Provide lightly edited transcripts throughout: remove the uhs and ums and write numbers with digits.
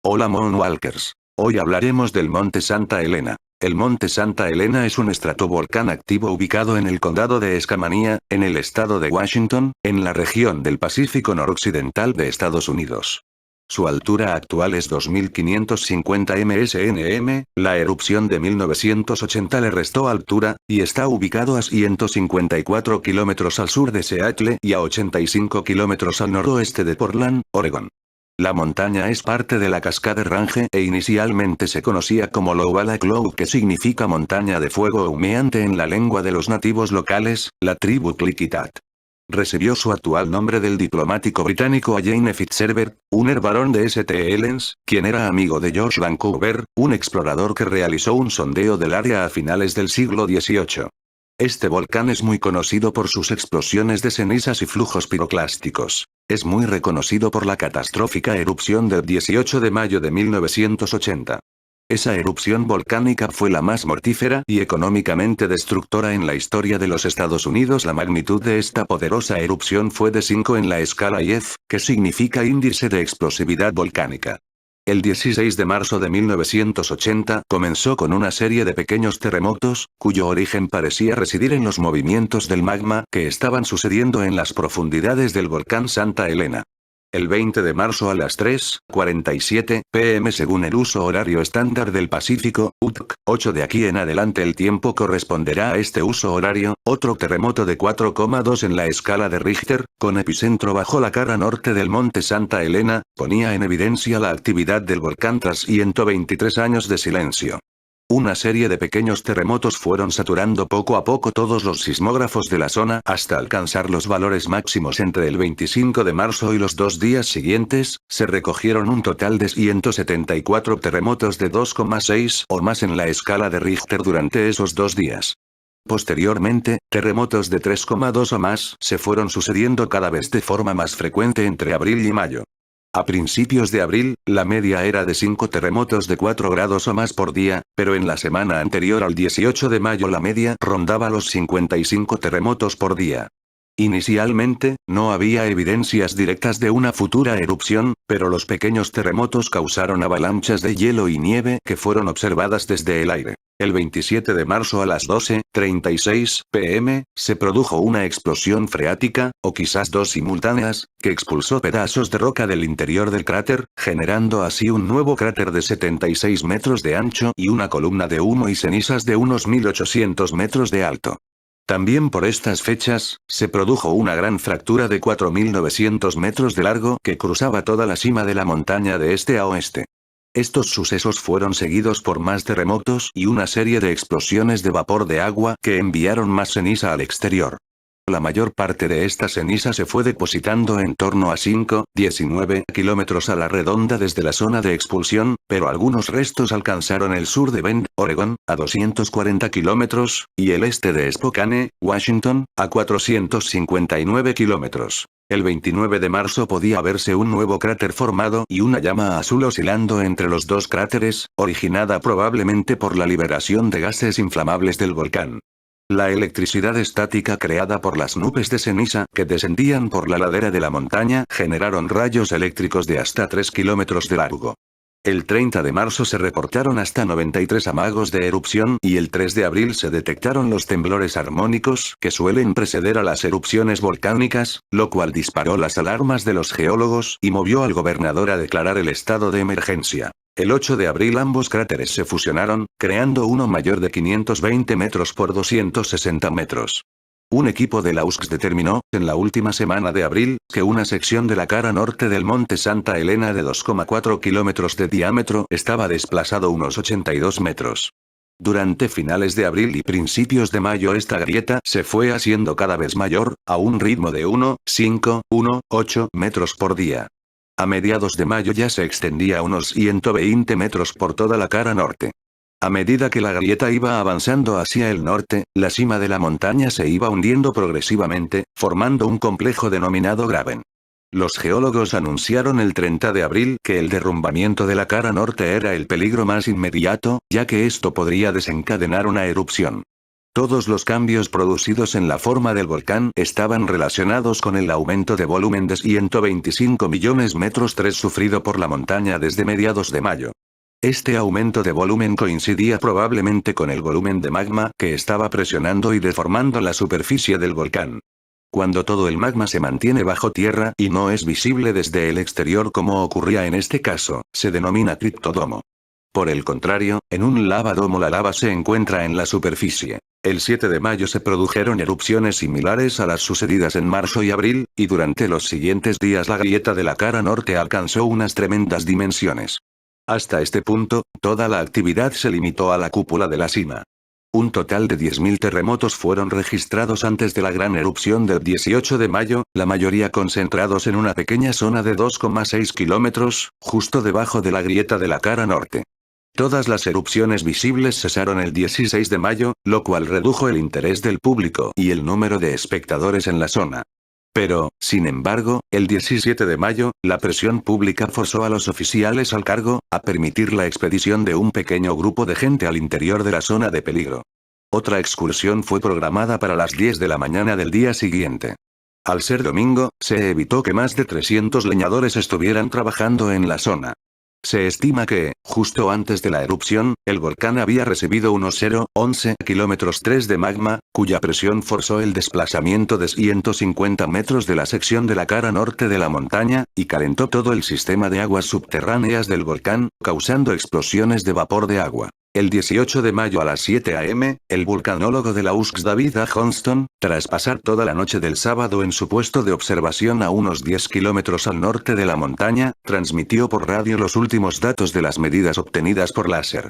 Hola Moonwalkers. Hoy hablaremos del Monte Santa Elena. El Monte Santa Elena es un estratovolcán activo ubicado en el condado de Escamilla, en el estado de Washington, en la región del Pacífico noroccidental de Estados Unidos. Su altura actual es 2550 msnm, la erupción de 1980 le restó altura, y está ubicado a 154 kilómetros al sur de Seattle y a 85 kilómetros al noroeste de Portland, Oregón. La montaña es parte de la cascada Range e inicialmente se conocía como Lowalla Cloud, que significa montaña de fuego humeante en la lengua de los nativos locales, la tribu Klickitat. Recibió su actual nombre del diplomático británico Jane Fitzherbert, un barón de St. Helens, quien era amigo de George Vancouver, un explorador que realizó un sondeo del área a finales del siglo XVIII. Este volcán es muy conocido por sus explosiones de cenizas y flujos piroclásticos. Es muy reconocido por la catastrófica erupción del 18 de mayo de 1980. Esa erupción volcánica fue la más mortífera y económicamente destructora en la historia de los Estados Unidos. La magnitud de esta poderosa erupción fue de 5 en la escala IF, que significa índice de explosividad volcánica. El 16 de marzo de 1980 comenzó con una serie de pequeños terremotos, cuyo origen parecía residir en los movimientos del magma que estaban sucediendo en las profundidades del volcán Santa Elena. El 20 de marzo a las 3:47 p.m. según el uso horario estándar del Pacífico, UTC, 8 de aquí en adelante el tiempo corresponderá a este uso horario, otro terremoto de 4,2 en la escala de Richter, con epicentro bajo la cara norte del monte Santa Elena, ponía en evidencia la actividad del volcán tras 123 años de silencio. Una serie de pequeños terremotos fueron saturando poco a poco todos los sismógrafos de la zona hasta alcanzar los valores máximos entre el 25 de marzo y los 2 días siguientes. Se recogieron un total de 174 terremotos de 2,6 o más en la escala de Richter durante esos 2 días. Posteriormente, terremotos de 3,2 o más se fueron sucediendo cada vez de forma más frecuente entre abril y mayo. A principios de abril, la media era de 5 terremotos de 4 grados o más por día, pero en la semana anterior al 18 de mayo la media rondaba los 55 terremotos por día. Inicialmente, no había evidencias directas de una futura erupción, pero los pequeños terremotos causaron avalanchas de hielo y nieve que fueron observadas desde el aire. El 27 de marzo a las 12:36 p.m., se produjo una explosión freática, o quizás dos simultáneas, que expulsó pedazos de roca del interior del cráter, generando así un nuevo cráter de 76 metros de ancho y una columna de humo y cenizas de unos 1800 metros de alto. También por estas fechas, se produjo una gran fractura de 4900 metros de largo que cruzaba toda la cima de la montaña de este a oeste. Estos sucesos fueron seguidos por más terremotos y una serie de explosiones de vapor de agua que enviaron más ceniza al exterior. La mayor parte de esta ceniza se fue depositando en torno a 5,19 kilómetros a la redonda desde la zona de expulsión, pero algunos restos alcanzaron el sur de Bend, Oregón, a 240 kilómetros, y el este de Spokane, Washington, a 459 kilómetros. El 29 de marzo podía verse un nuevo cráter formado y una llama azul oscilando entre los dos cráteres, originada probablemente por la liberación de gases inflamables del volcán. La electricidad estática creada por las nubes de ceniza que descendían por la ladera de la montaña generaron rayos eléctricos de hasta 3 kilómetros de largo. El 30 de marzo se reportaron hasta 93 amagos de erupción y el 3 de abril se detectaron los temblores armónicos que suelen preceder a las erupciones volcánicas, lo cual disparó las alarmas de los geólogos y movió al gobernador a declarar el estado de emergencia. El 8 de abril ambos cráteres se fusionaron, creando uno mayor de 520 metros por 260 metros. Un equipo de la USGS determinó, en la última semana de abril, que una sección de la cara norte del monte Santa Elena de 2,4 kilómetros de diámetro estaba desplazado unos 82 metros. Durante finales de abril y principios de mayo esta grieta se fue haciendo cada vez mayor, a un ritmo de 1,518 metros por día. A mediados de mayo ya se extendía unos 120 metros por toda la cara norte. A medida que la grieta iba avanzando hacia el norte, la cima de la montaña se iba hundiendo progresivamente, formando un complejo denominado Graben. Los geólogos anunciaron el 30 de abril que el derrumbamiento de la cara norte era el peligro más inmediato, ya que esto podría desencadenar una erupción. Todos los cambios producidos en la forma del volcán estaban relacionados con el aumento de volumen de 125 millones metros 3 sufrido por la montaña desde mediados de mayo. Este aumento de volumen coincidía probablemente con el volumen de magma que estaba presionando y deformando la superficie del volcán. Cuando todo el magma se mantiene bajo tierra y no es visible desde el exterior como ocurría en este caso, se denomina criptodomo. Por el contrario, en un lavadomo la lava se encuentra en la superficie. El 7 de mayo se produjeron erupciones similares a las sucedidas en marzo y abril, y durante los siguientes días la grieta de la cara norte alcanzó unas tremendas dimensiones. Hasta este punto, toda la actividad se limitó a la cúpula de la cima. Un total de 10.000 terremotos fueron registrados antes de la gran erupción del 18 de mayo, la mayoría concentrados en una pequeña zona de 2,6 kilómetros, justo debajo de la grieta de la cara norte. Todas las erupciones visibles cesaron el 16 de mayo, lo cual redujo el interés del público y el número de espectadores en la zona. Pero, sin embargo, el 17 de mayo, la presión pública forzó a los oficiales al cargo, a permitir la expedición de un pequeño grupo de gente al interior de la zona de peligro. Otra excursión fue programada para las 10 de la mañana del día siguiente. Al ser domingo, se evitó que más de 300 leñadores estuvieran trabajando en la zona. Se estima que, justo antes de la erupción, el volcán había recibido unos 0,11 kilómetros 3 de magma, cuya presión forzó el desplazamiento de 150 metros de la sección de la cara norte de la montaña, y calentó todo el sistema de aguas subterráneas del volcán, causando explosiones de vapor de agua. El 18 de mayo a las 7 am, el vulcanólogo de la USCS David A. Johnston, tras pasar toda la noche del sábado en su puesto de observación a unos 10 kilómetros al norte de la montaña, transmitió por radio los últimos datos de las medidas obtenidas por láser.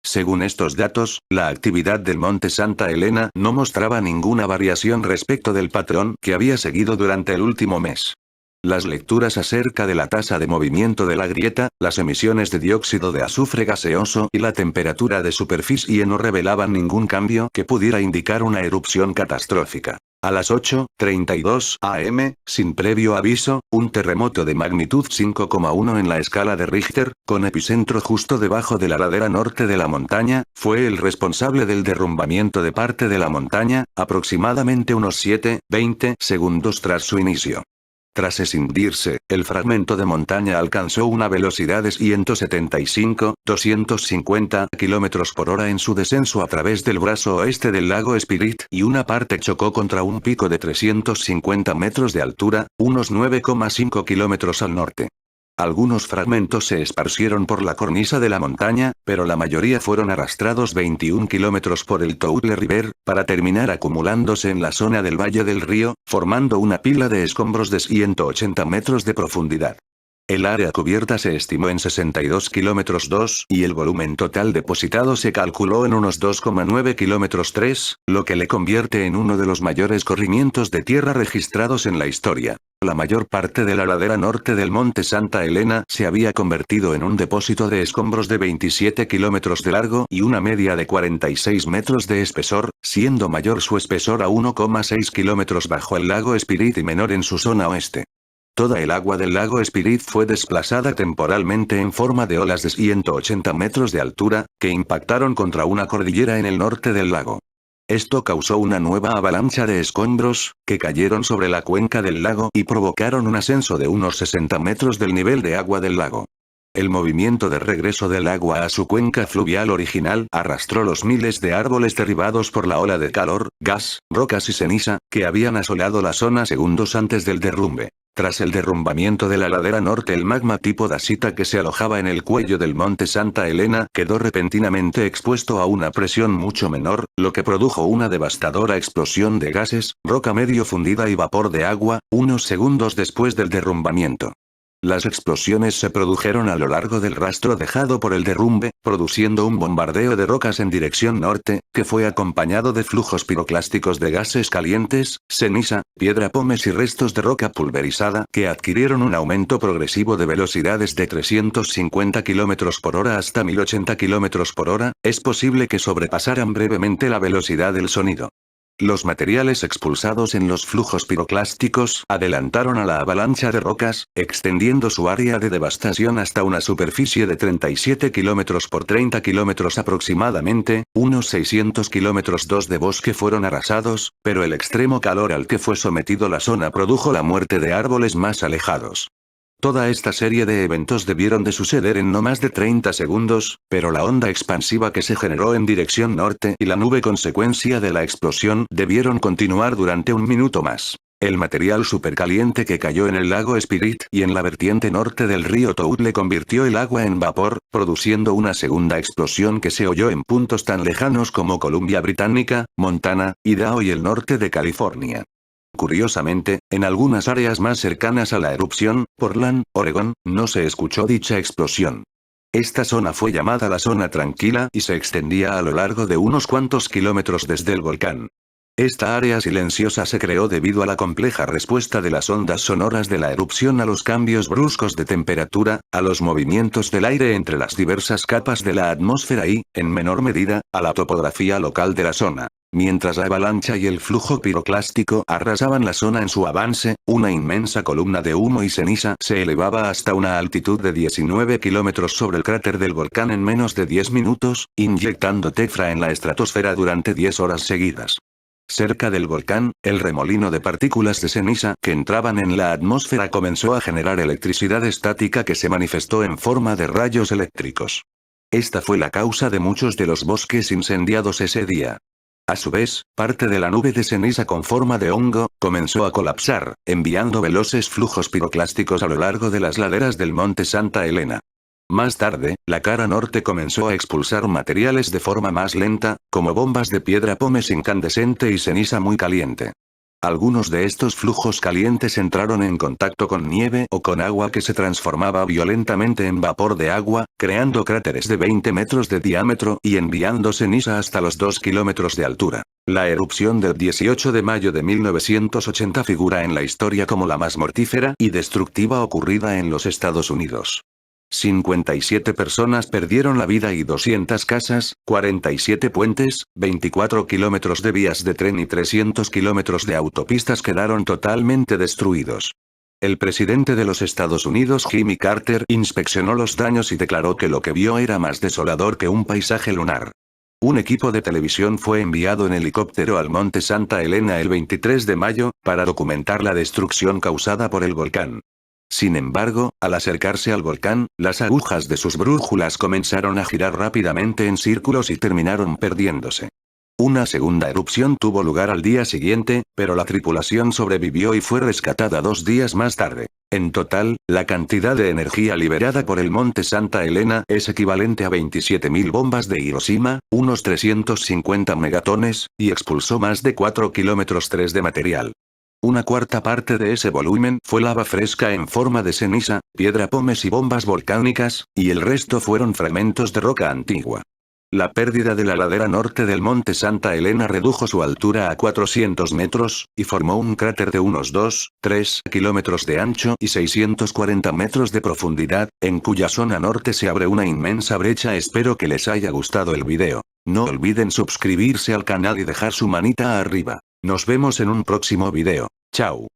Según estos datos, la actividad del monte Santa Elena no mostraba ninguna variación respecto del patrón que había seguido durante el último mes. Las lecturas acerca de la tasa de movimiento de la grieta, las emisiones de dióxido de azufre gaseoso y la temperatura de superficie no revelaban ningún cambio que pudiera indicar una erupción catastrófica. A las 8:32 am, sin previo aviso, un terremoto de magnitud 5,1 en la escala de Richter, con epicentro justo debajo de la ladera norte de la montaña, fue el responsable del derrumbamiento de parte de la montaña, aproximadamente unos 7:20 segundos tras su inicio. Tras escindirse, el fragmento de montaña alcanzó una velocidad de 175-250 km por hora en su descenso a través del brazo oeste del lago Spirit y una parte chocó contra un pico de 350 metros de altura, unos 9,5 kilómetros al norte. Algunos fragmentos se esparcieron por la cornisa de la montaña, pero la mayoría fueron arrastrados 21 kilómetros por el Toutle River, para terminar acumulándose en la zona del valle del río, formando una pila de escombros de 180 metros de profundidad. El área cubierta se estimó en 62 kilómetros 2 y el volumen total depositado se calculó en unos 2,9 kilómetros 3, lo que le convierte en uno de los mayores corrimientos de tierra registrados en la historia. La mayor parte de la ladera norte del monte Santa Elena se había convertido en un depósito de escombros de 27 kilómetros de largo y una media de 46 metros de espesor, siendo mayor su espesor a 1,6 kilómetros bajo el lago Spirit y menor en su zona oeste. Toda el agua del lago Spirit fue desplazada temporalmente en forma de olas de 180 metros de altura, que impactaron contra una cordillera en el norte del lago. Esto causó una nueva avalancha de escombros, que cayeron sobre la cuenca del lago y provocaron un ascenso de unos 60 metros del nivel de agua del lago. El movimiento de regreso del agua a su cuenca fluvial original arrastró los miles de árboles derribados por la ola de calor, gas, rocas y ceniza, que habían asolado la zona segundos antes del derrumbe. Tras el derrumbamiento de la ladera norte, el magma tipo dacita que se alojaba en el cuello del monte Santa Elena quedó repentinamente expuesto a una presión mucho menor, lo que produjo una devastadora explosión de gases, roca medio fundida y vapor de agua, unos segundos después del derrumbamiento. Las explosiones se produjeron a lo largo del rastro dejado por el derrumbe, produciendo un bombardeo de rocas en dirección norte, que fue acompañado de flujos piroclásticos de gases calientes, ceniza, piedra pómez y restos de roca pulverizada que adquirieron un aumento progresivo de velocidades de 350 km por hora hasta 1080 km por hora, es posible que sobrepasaran brevemente la velocidad del sonido. Los materiales expulsados en los flujos piroclásticos adelantaron a la avalancha de rocas, extendiendo su área de devastación hasta una superficie de 37 kilómetros por 30 kilómetros aproximadamente, unos 600 kilómetros de bosque fueron arrasados, pero el extremo calor al que fue sometido la zona produjo la muerte de árboles más alejados. Toda esta serie de eventos debieron de suceder en no más de 30 segundos, pero la onda expansiva que se generó en dirección norte y la nube consecuencia de la explosión debieron continuar durante un minuto más. El material supercaliente que cayó en el lago Spirit y en la vertiente norte del río Toutle convirtió el agua en vapor, produciendo una segunda explosión que se oyó en puntos tan lejanos como Columbia Británica, Montana, Idaho y el norte de California. Curiosamente, en algunas áreas más cercanas a la erupción, Portland, Oregón, no se escuchó dicha explosión. Esta zona fue llamada la zona tranquila y se extendía a lo largo de unos cuantos kilómetros desde el volcán. Esta área silenciosa se creó debido a la compleja respuesta de las ondas sonoras de la erupción a los cambios bruscos de temperatura, a los movimientos del aire entre las diversas capas de la atmósfera y, en menor medida, a la topografía local de la zona. Mientras la avalancha y el flujo piroclástico arrasaban la zona en su avance, una inmensa columna de humo y ceniza se elevaba hasta una altitud de 19 kilómetros sobre el cráter del volcán en menos de 10 minutos, inyectando tefra en la estratosfera durante 10 horas seguidas. Cerca del volcán, el remolino de partículas de ceniza que entraban en la atmósfera comenzó a generar electricidad estática que se manifestó en forma de rayos eléctricos. Esta fue la causa de muchos de los bosques incendiados ese día. A su vez, parte de la nube de ceniza con forma de hongo, comenzó a colapsar, enviando veloces flujos piroclásticos a lo largo de las laderas del monte Santa Elena. Más tarde, la cara norte comenzó a expulsar materiales de forma más lenta, como bombas de piedra pómez incandescente y ceniza muy caliente. Algunos de estos flujos calientes entraron en contacto con nieve o con agua que se transformaba violentamente en vapor de agua, creando cráteres de 20 metros de diámetro y enviando ceniza hasta los 2 kilómetros de altura. La erupción del 18 de mayo de 1980 figura en la historia como la más mortífera y destructiva ocurrida en los Estados Unidos. 57 personas perdieron la vida y 200 casas, 47 puentes, 24 kilómetros de vías de tren y 300 kilómetros de autopistas quedaron totalmente destruidos. El presidente de los Estados Unidos, Jimmy Carter, inspeccionó los daños y declaró que lo que vio era más desolador que un paisaje lunar. Un equipo de televisión fue enviado en helicóptero al monte Santa Elena el 23 de mayo, para documentar la destrucción causada por el volcán. Sin embargo, al acercarse al volcán, las agujas de sus brújulas comenzaron a girar rápidamente en círculos y terminaron perdiéndose. Una segunda erupción tuvo lugar al día siguiente, pero la tripulación sobrevivió y fue rescatada 2 días más tarde. En total, la cantidad de energía liberada por el monte Santa Elena es equivalente a 27.000 bombas de Hiroshima, unos 350 megatones, y expulsó más de 4 kilómetros 3 de material. Una cuarta parte de ese volumen fue lava fresca en forma de ceniza, piedra pómez y bombas volcánicas, y el resto fueron fragmentos de roca antigua. La pérdida de la ladera norte del monte Santa Elena redujo su altura a 400 metros, y formó un cráter de unos 2-3 kilómetros de ancho y 640 metros de profundidad, en cuya zona norte se abre una inmensa brecha. Espero que les haya gustado el video. No olviden suscribirse al canal y dejar su manita arriba. Nos vemos en un próximo video. Chao.